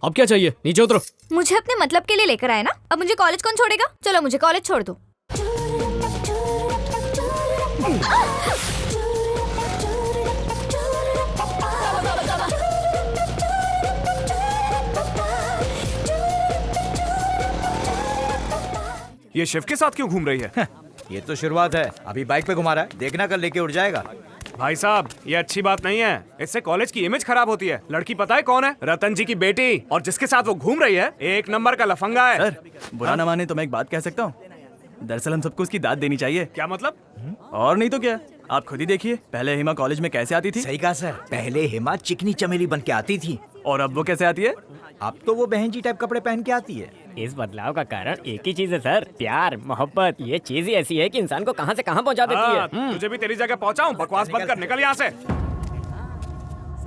अब क्या चाहिए? नीचे उतरो। मुझे अपने मतलब के लिए लेकर आए ना, अब मुझे कॉलेज कौन छोड़ेगा? चलो मुझे कॉलेज छोड़ दो। ये शिव के साथ क्यों घूम रही है? ये तो शुरुआत है, अभी बाइक पे घुमा रहा है, देखना कल लेके उड़ जाएगा। भाई साहब, ये अच्छी बात नहीं है, इससे कॉलेज की इमेज खराब होती है। लड़की पता है कौन है? रतन जी की बेटी, और जिसके साथ वो घूम रही है एक नंबर का लफंगा है। सर, बुरा ना माने तो मैं एक बात कह सकता हूँ? दरअसल हम सबको उसकी दाद देनी चाहिए। क्या मतलब? और नहीं तो क्या, आप खुद ही देखिए, पहले हिमा कॉलेज में कैसे आती थी। सही कहा सर, पहले हिमा चिकनी चमेली बन के आती थी, और अब वो कैसे आती है? अब तो वो बहन जी टाइप कपड़े पहन के आती है। इस बदलाव का कारण एक ही चीज है सर, प्यार मोहब्बत। ये चीज ही ऐसी है कि इंसान को कहां से कहां पहुंचा देती है। तुझे भी तेरी जगह पहुंचाऊं? बकवास बंद कर, निकल यहाँ से।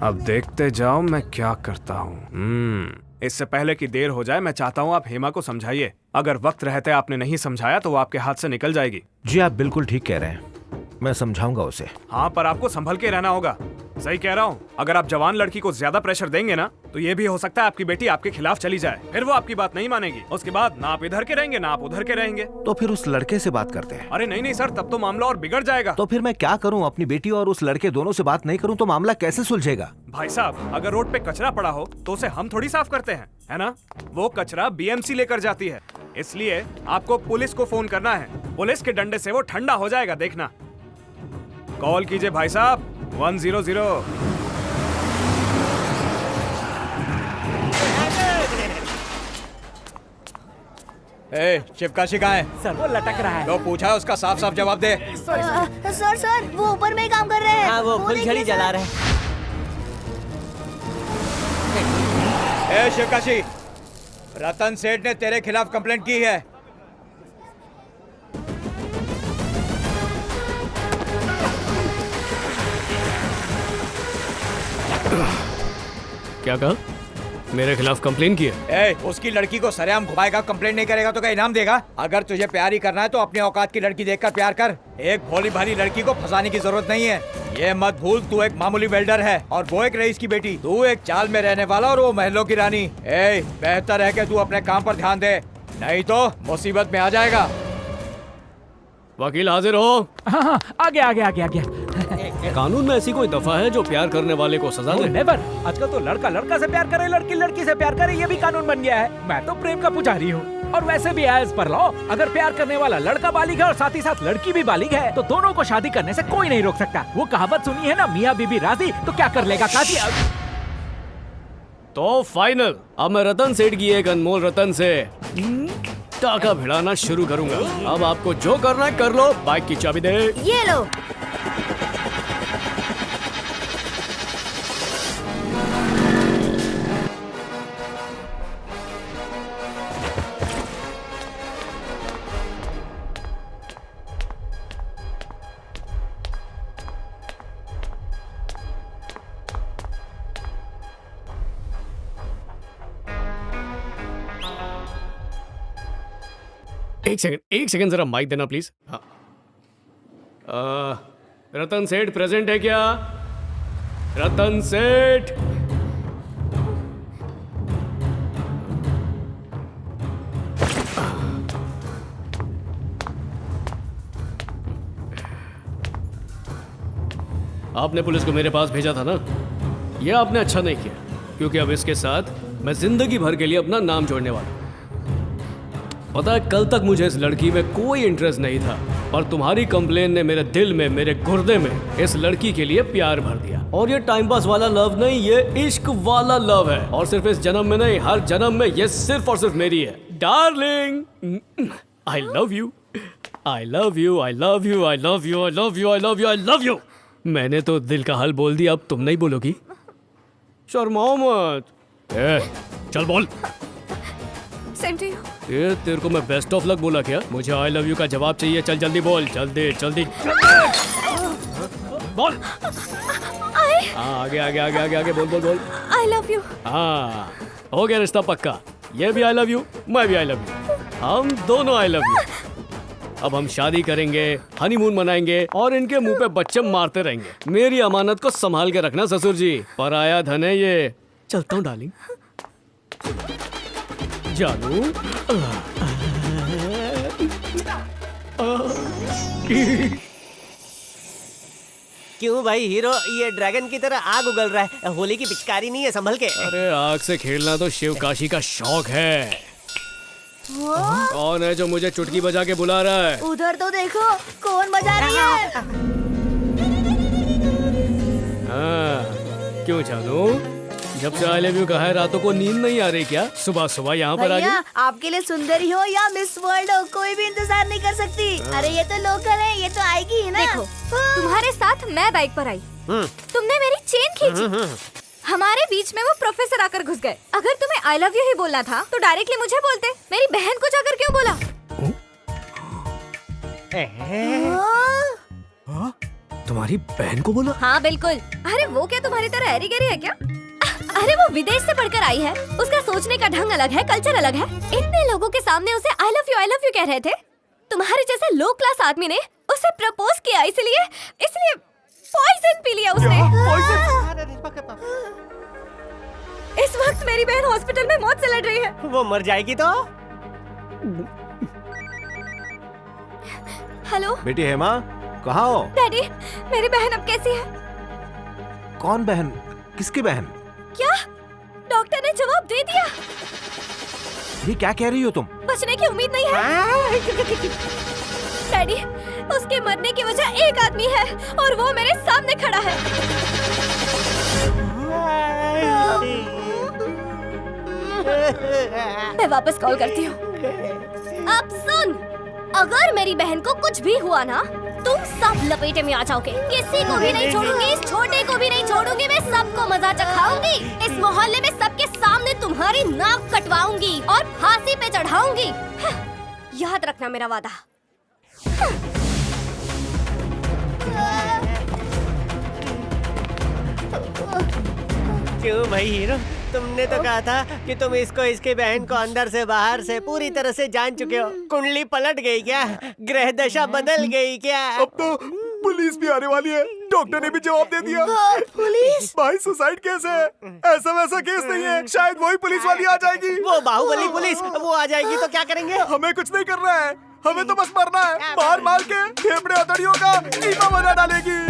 अब देखते जाओ मैं क्या करता हूँ। इससे पहले कि देर हो जाए, मैं चाहता हूँ आप हेमा को समझाइए। अगर वक्त रहते आपने नहीं समझाया तो वो आपके हाथ से निकल जाएगी। जी आप बिल्कुल ठीक कह रहे हैं, मैं समझाऊंगा उसे। हाँ, पर आपको संभल के रहना होगा। सही कह रहा हूँ, अगर आप जवान लड़की को ज्यादा प्रेशर देंगे ना, तो ये भी हो सकता है आपकी बेटी आपके खिलाफ चली जाए। फिर वो आपकी बात नहीं मानेगी। उसके बाद ना आप इधर के रहेंगे ना आप उधर के रहेंगे। तो फिर उस लड़के से बात करते हैं। अरे नहीं नहीं सर, तब तो मामला और बिगड़ जाएगा। तो फिर मैं क्या करूं? अपनी बेटी और उस लड़के दोनों से बात नहीं करूं तो मामला कैसे सुलझेगा? भाई साहब, अगर रोड पे कचरा पड़ा हो तो उसे हम थोड़ी साफ करते हैं, है ना? वो कचरा बीएमसी लेकर जाती है। इसलिए आपको पुलिस को फोन करना है। पुलिस के डंडे से वो ठंडा हो जाएगा, देखना। कॉल कीजिए भाई साहब, 100। शिवकाशी कहाँ है? सर वो लटक रहा है। तो पूछा है उसका, साफ साफ जवाब दे। सर वो ऊपर में ही काम कर रहे हैं। हाँ, वो फुलझड़ी जला रहे हैं। शिवकाशी, रतन सेठ ने तेरे खिलाफ कंप्लेंट की है। क्या कहा? मेरे खिलाफ कंप्लेन की है? उसकी लड़की को सरेआम घुमाएगा, कंप्लेंट नहीं करेगा तो क्या इनाम देगा? अगर तुझे प्यार ही करना है तो अपने औकात की लड़की देखकर प्यार कर। एक भोली भाली लड़की को फंसाने की जरूरत नहीं है। ये मत भूल, तू एक मामूली वेल्डर है और वो एक रईस की बेटी। तू एक चाल में रहने वाला और वो महलों की रानी। बेहतर है कि तू अपने काम पर ध्यान दे, नहीं तो मुसीबत में आ जाएगा। वकील हाजिर हो। हाँ, आ गया। कानून में ऐसी कोई दफा है जो प्यार करने वाले को सजा दे? नेवर। आजकल तो लड़का लड़का से प्यार करे, लड़की लड़की से प्यार करे, ये भी कानून बन गया है। मैं तो प्रेम का पुजारी हूँ। और वैसे भी एज पर लॉ, अगर प्यार करने वाला लड़का बालिग है और साथ ही साथ लड़की भी बालिग है, तो दोनों को शादी करने से कोई नहीं रोक सकता। वो कहावत सुनी है ना, मियाँ बीबी राजी तो क्या कर लेगा काजी। तो फाइनल, अब मैं रतन सेठ की एक अनमोल रतन से टाका भिड़ाना शुरू करूंगा। अब आपको जो करना है कर लो। बाइक की चाबी दे। ये लो। एक सेकंड जरा माइक देना प्लीज। हाँ, रतन सेठ प्रेजेंट है क्या? रतन सेठ। आपने पुलिस को मेरे पास भेजा था ना? यह आपने अच्छा नहीं किया, क्योंकि अब इसके साथ मैं जिंदगी भर के लिए अपना नाम जोड़ने वाला हूं। पता है, कल तक मुझे इस लड़की में कोई इंटरेस्ट नहीं था, पर तुम्हारी कंप्लेन ने मेरे दिल में, मेरे गुर्दे में इस लड़की के लिए प्यार भर दिया। और ये टाइम पास वाला लव नहीं, ये इश्क वाला लव है। और सिर्फ इस जन्म में नहीं, हर जन्म में ये सिर्फ और सिर्फ मेरी है। Darling, I love you, I love you, I love you, I love you, I love you, I love you, I love you. मैंने तो दिल का हाल बोल दिया, अब तुम नहीं बोलोगी? शर्माओ मत। चल बोल। Same to you. ये तेरे को मैं बेस्ट ऑफ लक बोला क्या? मुझे आई लव यू का जवाब चाहिए। चल जल्दी बोल, जल्दी बोल। हाँ, आगे बोल। I love you. हाँ, हो गया रिश्ता पक्का। ये भी आई लव यू, मैं भी आई लव यू, हम दोनों आई लव यू। अब हम शादी करेंगे, हनीमून मनाएंगे और इनके मुंह पे बच्चे मारते रहेंगे। मेरी अमानत को संभाल के रखना ससुर जी, पराया धन है ये। चलता हूँ डार्लिंग। जानू क्यों भाई हीरो, ये ड्रैगन की तरह आग उगल रहा है। होली की पिचकारी नहीं है, संभल के। अरे आग से खेलना तो शिवकाशी का शौक है। कौन है जो मुझे चुटकी बजा के बुला रहा है? उधर तो देखो, कौन बजा रही है? हाँ, क्यों जानू? जब से आई लव यू कहा है रातों को नींद नहीं आ रही क्या? सुबह सुबह यहाँ पर आ भैया गई। आपके लिए सुंदरी हो या मिस वर्ल्ड हो, कोई भी इंतजार नहीं कर सकती। अरे ये तो लोकल है, ये तो आएगी ही ना। देखो, तुम्हारे साथ मैं बाइक पर आई, तुमने मेरी चेन खींची, हमारे बीच में वो प्रोफेसर आकर घुस गए। अगर तुम्हें आई लव यू ही बोलना था तो डायरेक्टली मुझे बोलते, मेरी बहन को जाकर क्यों बोला? तुम्हारी बहन को बोला? हाँ बिल्कुल। अरे वो क्या तुम्हारी तरह हैरी गैरी है क्या? अरे वो विदेश से पढ़कर आई है, उसका सोचने का ढंग अलग है, कल्चर अलग है। इतने लोगों के सामने उसे आई लव यू कह रहे थे। तुम्हारे जैसे लो क्लास आदमी ने उसे प्रपोज किया, इसलिए पॉइजन पी लिया उसने। इस वक्त मेरी बहन हॉस्पिटल में मौत से लड़ रही है। वो मर जाएगी तो? हेलो बेटी हेमा, कहाँ हो? डैडी, मेरी बहन अब कैसी है? कौन बहन? किसकी बहन? क्या? डॉक्टर ने जवाब दे दिया। ये क्या कह रही हो तुम? बचने की उम्मीद नहीं है। डैडी, उसके मरने की वजह एक आदमी है और वो मेरे सामने खड़ा है। मैं वापस कॉल करती हूँ। अब सुन, अगर मेरी बहन को कुछ भी हुआ ना, तुम सब लपेटे में आ जाओगे। किसी को भी नहीं छोड़ूंगी, इस छोटे को भी नहीं छोड़ूंगी। मैं सबको मजा चखाऊंगी। इस मोहल्ले में सबके सामने तुम्हारी नाक कटवाऊंगी और फांसी पे चढ़ाऊंगी। याद रखना मेरा वादा। क्यों भाई हीरो, तुमने तो कहा था कि तुम इसको, इसकी बहन को अंदर से बाहर से पूरी तरह से जान चुके हो। कुंडली पलट गई क्या? ग्रह दशा बदल गई क्या? अब तो पुलिस भी आने वाली है। डॉक्टर ने भी जवाब दे दिया। पुलिस? भाई सुसाइड केस है, ऐसा वैसा केस नहीं है। शायद वही पुलिस वाली आ जाएगी। वो बाहुबली पुलिस, वो आ जाएगी तो क्या करेंगे? हमें कुछ नहीं करना है, हमें तो बस मरना है। मार मार के फेफड़े हथौड़ियों का कीमा बना डालेगी।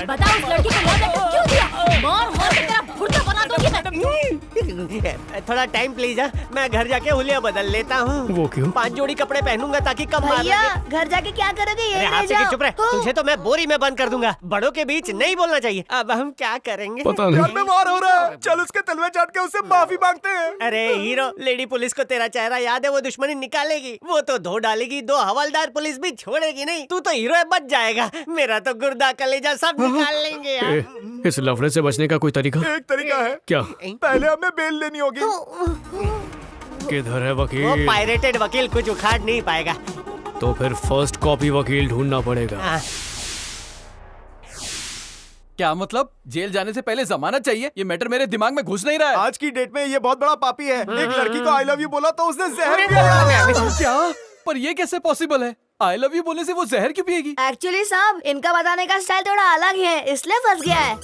बताओ उस लड़की को याद क्यों दिया? मार मार के तेरा भुर्ता बना दूंगी मैं। थोड़ा टाइम प्लीज। मैं घर जाके हुलिया बदल लेता हूँ। वो क्यों? 5 जोड़ी कपड़े पहनूंगा ताकि कम मार भैया लगे। घर जाके क्या करोगे? ये अरे ले हाथ से जाओ। चुप रहे, तुझे तो मैं बोरी में बंद कर दूंगा। बड़ों के बीच नहीं बोलना चाहिए। अब हम क्या करेंगे? पता घर नहीं। में वार हो रहा है, चल उसके तलवे चाट के उससे माफी मांगते हैं। अरे हीरो, लेडी पुलिस को तेरा चेहरा याद है? वो दुश्मनी निकालेगी, वो तो धो डालेगी। 2 हवलदार पुलिस भी छोड़ेगी नहीं। तू तो हीरो है, बच जाएगा। मेरा तो गुर्दा कलेजा सब निकाल लेंगे यार। इस लफड़े से बचने का कोई तरीका? एक तरीका है, क्या? पहले हमें बेल लेनी होगी। किधर है वो वकील? पायरेटेड वकील कुछ उखाड़ नहीं पाएगा। तो फिर फर्स्ट कॉपी वकील ढूंढना पड़ेगा। हाँ। क्या मतलब? जेल जाने से पहले जमानत चाहिए? ये मैटर मेरे दिमाग में घुस नहीं रहा है। आज की डेट में ये बहुत बड़ा पापी है। एक लड़की को आई लव यू बोला तो उसने जहर पिया। क्या? पर ये कैसे पॉसिबल है? आई लव यू बोलने से वो जहर क्यों पिएगी? एक्चुअली साहब, इनका बताने का स्टाइल थोड़ा अलग है, इसलिए फंस गया है।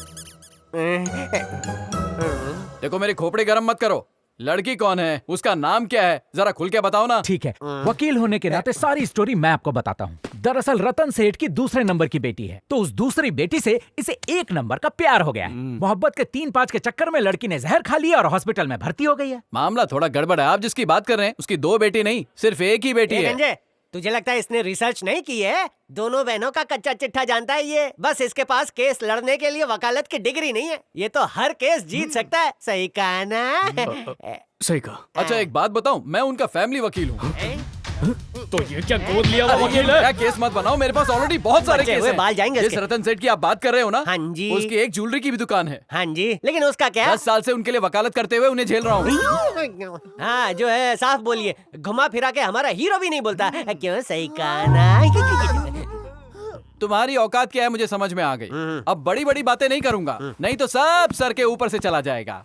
देखो, मेरे खोपड़े गरम मत करो। लड़की कौन है? उसका नाम क्या है? जरा खुल के बताओ ना। ठीक है, वकील होने के नाते सारी स्टोरी मैं आपको बताता हूँ। दरअसल रतन सेठ की दूसरे नंबर की बेटी है, तो उस दूसरी बेटी से इसे 1 नंबर का प्यार हो गया है। मोहब्बत के 3-5 के चक्कर में लड़की ने जहर खा लिया और हॉस्पिटल में भर्ती हो गई है। मामला थोड़ा गड़बड़ है। आप जिसकी बात कर रहे हैं उसकी 2 बेटी नहीं, सिर्फ एक ही बेटी है। रंजे, तुझे लगता है इसने रिसर्च नहीं की है? दोनों बहनों का कच्चा चिट्ठा जानता है ये। बस इसके पास केस लड़ने के लिए वकालत की डिग्री नहीं है। ये तो हर केस जीत सकता है। सही कहा ना? सही कहा। अच्छा, एक बात बताऊं, मैं उनका फैमिली वकील हूँ। तो ये क्या गोद लिया हुआ वकील है? क्या केस मत बनाओ, मेरे पास ऑलरेडी बहुत सारे बचे केस हुए हैं। बाल जाएंगे जिस उसके। रतन सेठ की आप बात कर रहे हो ना, हाँ जी। उसकी एक ज्वेलरी की भी दुकान है। हाँ जी, लेकिन उसका क्या? 10 साल से उनके लिए वकालत करते हुए उन्हें झेल रहा हूँ। हाँ, जो है साफ बोलिए। घुमा फिरा के हमारा हीरो भी नहीं बोलता। क्यों? सही कहा ना? तुम्हारी औकात क्या है मुझे समझ में आ गई। अब बड़ी बड़ी बातें नहीं करूंगा, नहीं तो सब सर के ऊपर से चला जाएगा।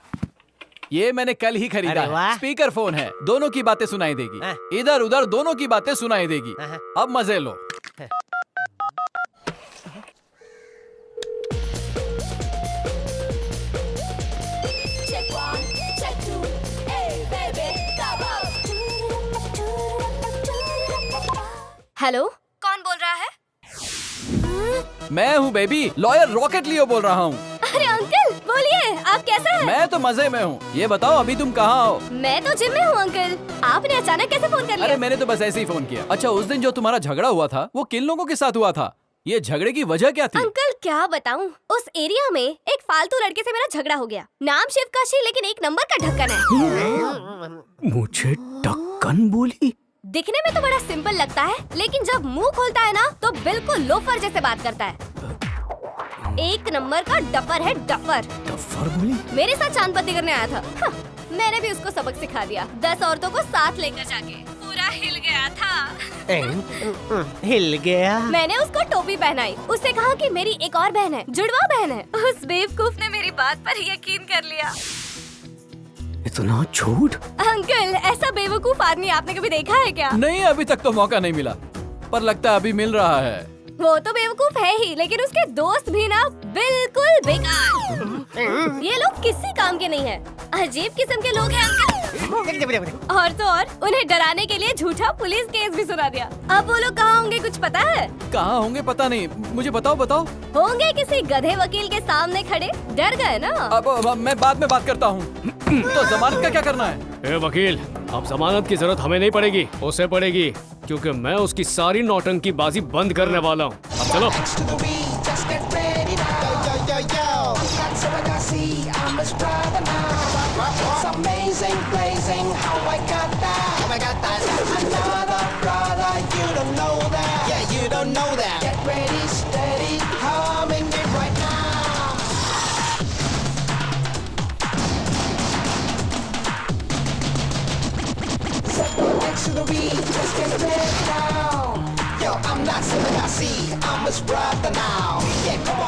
ये मैंने कल ही खरीदा अरे वाह। है। स्पीकर फोन है, दोनों की बातें सुनाई देगी। इधर उधर दोनों की बातें सुनाई देगी। अब मजे लो। Check 1, check 2, hey baby, come hello, कौन बोल रहा है? मैं हूँ बेबी, लॉयर रॉकेट लियो बोल रहा हूँ। अरे अंकल, बोलिए, आप कैसे हैं? मैं तो मजे में हूँ। ये बताओ अभी तुम कहाँ हो? मैं तो जिम में हूँ अंकल। आपने अचानक कैसे फोन कर अरे लिया? मैंने तो बस ऐसे ही फोन किया। अच्छा, उस दिन जो तुम्हारा झगड़ा हुआ था वो किन लोगों के साथ हुआ था? ये झगड़े की वजह क्या थी? अंकल क्या बताऊं, उस एरिया में एक फालतू लड़के से मेरा झगड़ा हो गया। नाम शिवकाशी, लेकिन एक नंबर का ढक्कन है। मुझे ढक्कन बोली? दिखने में तो बड़ा सिंपल लगता है, लेकिन जब मुंह खोलता है ना तो बिल्कुल लोफर जैसे बात करता है। एक नंबर का डफर है, डफर। डफर बोली? मेरे साथ चांद पत्ती करने आया था। हाँ, मैंने भी उसको सबक सिखा दिया। 10 औरतों को साथ लेकर जाके पूरा हिल गया था। हिल गया। मैंने उसको टोपी पहनाई, उससे कहा कि मेरी एक और बहन है, जुड़वा बहन है। उस बेवकूफ ने मेरी बात पर यकीन कर लिया। इतना झूठ? अंकल, ऐसा बेवकूफ आदमी आपने कभी देखा है क्या? नहीं, अभी तक तो मौका नहीं मिला, पर लगता है अभी मिल रहा है। वो तो बेवकूफ है ही, लेकिन उसके दोस्त भी ना बिल्कुल बेकार। ये लोग किसी काम के नहीं हैं। अजीब किस्म के लोग हैं अंकल। और तो और उन्हें डराने के लिए झूठा पुलिस केस भी सुना दिया। अब वो लोग कहाँ होंगे कुछ पता है? कहाँ होंगे पता नहीं, मुझे बताओ बताओ। होंगे किसी गधे वकील के सामने खड़े, डर गए ना। अब मैं बाद में बात करता हूँ। तो जमानत का क्या करना है? ए वकील, अब जमानत की जरूरत हमें नहीं पड़ेगी, उसे पड़ेगी, क्योंकि मैं उसकी सारी नौटंकी बाजी बंद करने वाला हूँ। अब चलो। To the beat, just get ready now. Yo, I'm not Selassie, I'm Miss Brother now. Yeah, come